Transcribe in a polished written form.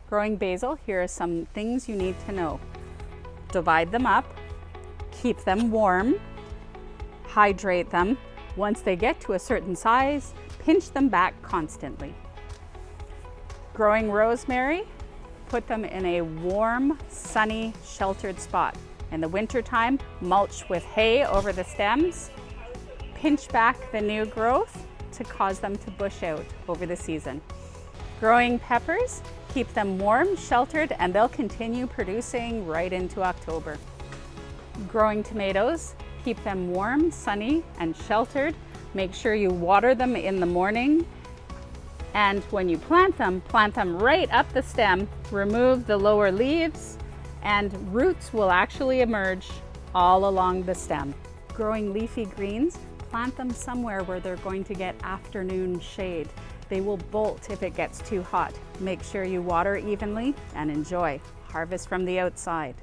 Growing basil, here are some things you need to know. Divide them up, keep them warm, hydrate them. Once they get to a certain size, pinch them back constantly. Growing rosemary, put them in a warm, sunny, sheltered spot. In the wintertime, mulch with hay over the stems. Pinch back the new growth to cause them to bush out over the season. Growing peppers, keep them warm, sheltered, and they'll continue producing right into October. Growing tomatoes, keep them warm, sunny, and sheltered. Make sure you water them in the morning. And when you plant them right up the stem, remove the lower leaves, and roots will actually emerge all along the stem. Growing leafy greens, plant them somewhere where they're going to get afternoon shade. They will bolt if it gets too hot. Make sure you water evenly and enjoy. Harvest from the outside.